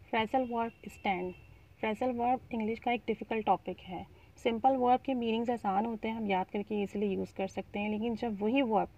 Phrasal verb stand. Phrasal verb English का एक difficult topic है। सिंपल वर्ब के मीनिंग्स आसान होते हैं, हम याद करके इजीली यूज़ कर सकते हैं, लेकिन जब वही वर्ब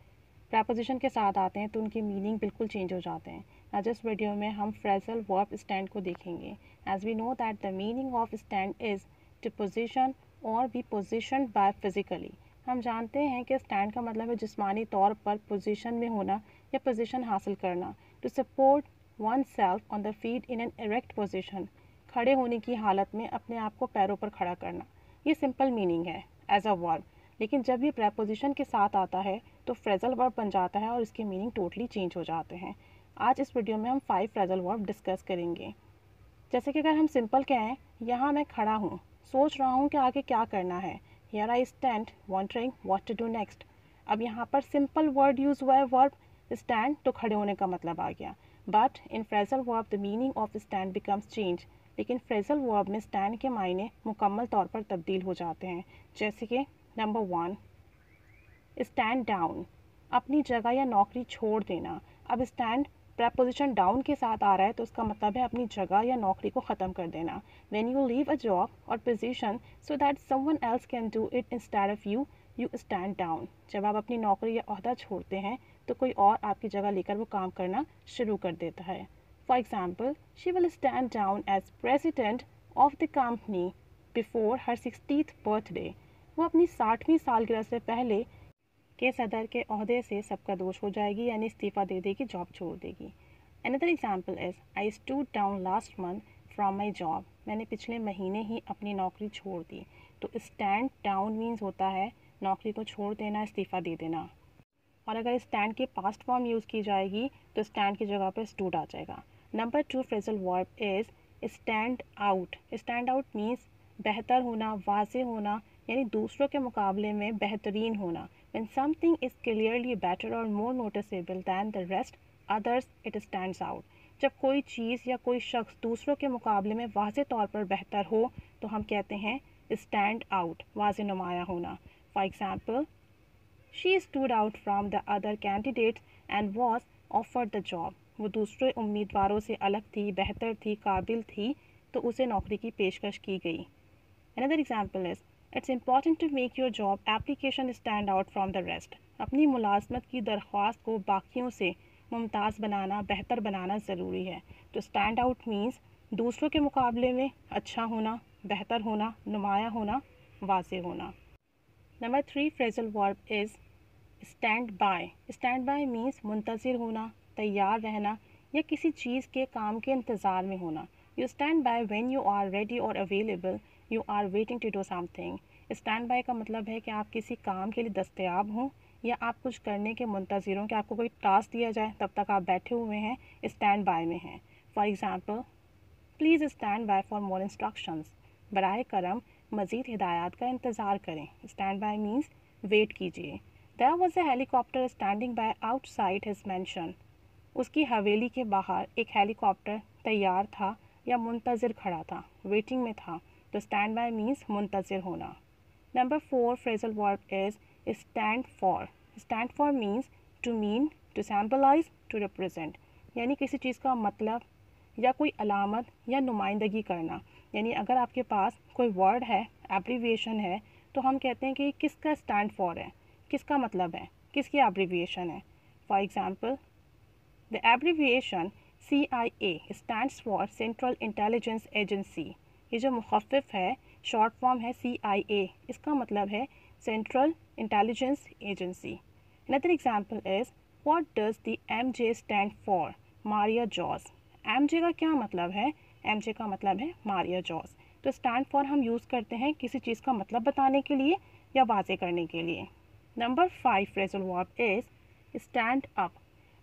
प्रपोजिशन के साथ आते हैं तो उनके मीनिंग बिल्कुल चेंज हो जाते हैं। आज इस वीडियो में हम फ्रेजल वर्ब स्टैंड को देखेंगे। As we know that the meaning of stand is to position और बी पोजिशन बाय फिजिकली। हम जानते हैं कि स्टैंड का मतलब है जिस्मानी तौर पर पोजीशन में होना या पोजीशन हासिल करना। To support oneself on the feet in an erect position, खड़े होने की हालत में अपने आप को पैरों पर खड़ा करना। ये सिंपल मीनिंग है एज अ वर्ब, लेकिन जब ये प्रपोजिशन के साथ आता है तो फ्रेजल वर्ब बन जाता है और इसके मीनिंग टोटली चेंज हो जाते हैं। आज इस वीडियो में हम 5 फ्रेजल वर्ब डिस्कस करेंगे। जैसे कि अगर हम सिंपल कहें, यहाँ मैं खड़ा हूँ, सोच रहा हूँ कि आगे क्या करना है। Here I stand wondering what to do next. अब यहाँ पर सिंपल वर्ड यूज़ हुआ है वर्ब स्टैंड, तो खड़े होने का मतलब आ गया। But in phrasal verb the meaning of stand becomes change. लेकिन फ्रेजल वर्ब में स्टैंड के मायने मुकम्मल तौर पर तब्दील हो जाते हैं। जैसे कि नंबर 1, स्टैंड डाउन, अपनी जगह या नौकरी छोड़ देना। अब स्टैंड प्रपोजिशन डाउन के साथ आ रहा है तो उसका मतलब है अपनी जगह या नौकरी को ख़त्म कर देना। When you leave a job और position so that someone else can do it instead of you, you stand down. जब आप अपनी नौकरी या ओहदा छोड़ते हैं तो कोई और आपकी जगह लेकर वो काम करना शुरू कर देता है। For example, she will stand down as president of the company before her 60th birthday. वो अपनी 60वीं सालगिरह से पहले के सदर के ओहदे से सबका दोष हो जाएगी, यानी इस्तीफ़ा दे देगी, जॉब छोड़ देगी। Another example is I stood down last month from my job. मैंने पिछले महीने ही अपनी नौकरी छोड़ दी। तो स्टैंड डाउन मीन्स होता है नौकरी को छोड़ देना, इस्तीफ़ा दे देना। और अगर स्टैंड की पास्ट फॉर्म यूज़ की जाएगी तो स्टैंड की जगह पर स्टूड आ जाएगा। Number 2 phrasal verb is stand out. Stand out means बेहतर होना, वाज़े होना, यानी दूसरों के मुकाबले में बेहतरीन होना। When something is clearly better or more noticeable than the rest others, it stands out. जब कोई चीज़ या कोई शख्स दूसरों के मुकाबले में वाज़े तौर पर बेहतर हो तो हम कहते हैं stand out, वाज़े नुमाया होना। For example, she stood out from the other candidates and was offered the job. वो दूसरे उम्मीदवारों से अलग थी, बेहतर थी, काबिल थी, तो उसे नौकरी की पेशकश की गई। Another example is, it's important to make your job application stand out from the rest. अपनी मुलाजमत की दरख्वास्त को बाकियों से मुमताज़ बनाना, बेहतर बनाना ज़रूरी है। तो stand out means दूसरों के मुकाबले में अच्छा होना, बेहतर होना, नुमाया होना, वाज़े होना। Number 3 phrasal verb is stand by. Stand by means मुंतज़िर होना, तैयार रहना या किसी चीज़ के काम के इंतज़ार में होना। You stand by when you are ready और available, you are waiting to do something. Stand by का मतलब है कि आप किसी काम के लिए दस्तयाब हों या आप कुछ करने के मुंतज़िर हों कि आपको कोई टास्क दिया जाए, तब तक आप बैठे हुए हैं, स्टैंड बाय में हैं। For example, please stand by for more instructions. बराए करम मज़ीद हिदायत का इंतज़ार करें। स्टैंड बाय मीन्स वेट कीजिए। There was a helicopter standing by outside his mansion. उसकी हवेली के बाहर एक हेलीकॉप्टर तैयार था या मुंतज़िर खड़ा था, वेटिंग में था। तो स्टैंड बाय मीन्स मुंतज़िर होना। Number 4 phrasal verb is stand for. Stand for means to mean, to symbolise, to represent, यानी किसी चीज़ का मतलब या कोई अलामत या नुमाइंदगी करना। यानी अगर आपके पास कोई वर्ड है, एब्रीविएशन है, तो हम कहते हैं कि किसका स्टैंड फॉर है, किसका मतलब है, किसकी एब्रीविएशन है। For example, the abbreviation CIA stands for central Intelligence agency. ये जो मुखफ़िफ है, शॉर्ट फॉर्म है CIA, इसका मतलब है Central Intelligence Agency. Another example is, what does the MJ stand for? Maria Jose. MJ का क्या मतलब है? MJ का मतलब है मारिया जॉस। तो स्टैंड फॉर हम यूज़ करते हैं किसी चीज़ का मतलब बताने के लिए या वाज़े करने के लिए। Number 5 phrasal verb is stand up.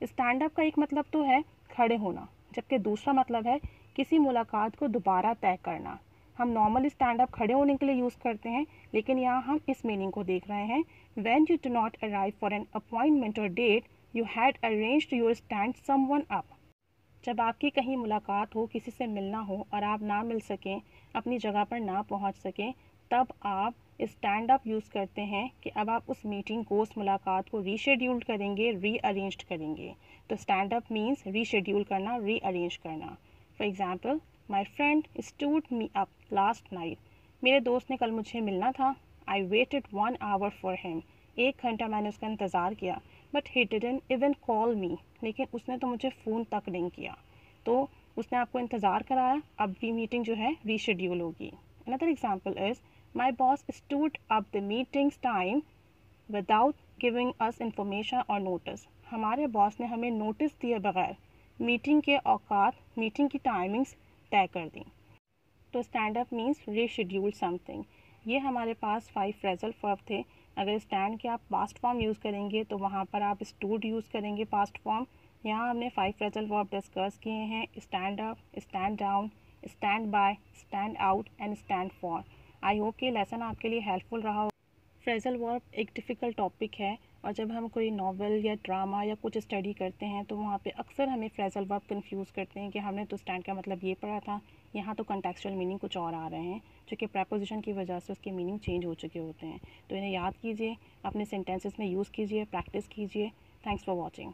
Stand up का एक मतलब तो है खड़े होना, जबकि दूसरा मतलब है किसी मुलाकात को दोबारा तय करना। हम नॉर्मल स्टैंड अप खड़े होने के लिए यूज़ करते हैं, लेकिन यहाँ हम इस मीनिंग को देख रहे हैं। When you do not arrive for an appointment और date, you had arranged your stand someone up. जब आपकी कहीं मुलाकात हो, किसी से मिलना हो और आप ना मिल सकें, अपनी जगह पर ना पहुंच सकें, तब आप स्टैंड अप यूज़ करते हैं कि अब आप उस मीटिंग को, उस मुलाकात को रीशेड्यूल करेंगे, रीअरेंज करेंगे। तो स्टैंड अप मीन्स रीशेड्यूल करना, रीअरेंज करना। For example, my friend stood me up last night, मेरे दोस्त ने कल मुझे मिलना था। I waited 1 hour for him, 1 घंटा मैंने उसका इंतज़ार किया। But he didn't even call मी, लेकिन उसने तो मुझे फ़ोन तक नहीं किया। तो उसने आपको इंतज़ार कराया, अब भी मीटिंग जो है रीशेड्यूल होगी। Another example is my boss stood up the meetings time without giving us information और नोटिस, हमारे बॉस ने हमें नोटिस दिए बगैर मीटिंग के औकात, मीटिंग की टाइमिंग्स तय कर दी। तो stand up means reschedule something. ये हमारे पास 5 फ्रेजल वर्ब थे। अगर स्टैंड के आप पास्ट फॉर्म यूज़ करेंगे तो वहाँ पर आप स्टूड यूज़ करेंगे पास्ट फॉर्म। यहाँ हमने 5 फ्रेजल वर्ब डिस्कस किए हैं, stand up, stand down, stand by, stand out and stand for. I hope कि लेसन आपके लिए हेल्पफुल रहा हो। फ्रेजल वर्ब एक डिफ़िकल्ट टॉपिक है और जब हम कोई नॉवल या ड्रामा या कुछ स्टडी करते हैं तो वहाँ पे अक्सर हमें फ्रेजल वर्ब कंफ्यूज करते हैं कि हमने तो स्टैंड का मतलब ये पढ़ा था, यहाँ तो कंटेक्चुअल मीनिंग कुछ और आ रहे हैं, जो कि प्रेपोजिशन की वजह से उसके मीनिंग चेंज हो चुके होते हैं। तो इन्हें याद कीजिए, अपने सेंटेंसेस में यूज़ कीजिए, प्रैक्टिस कीजिए। Thanks for watching.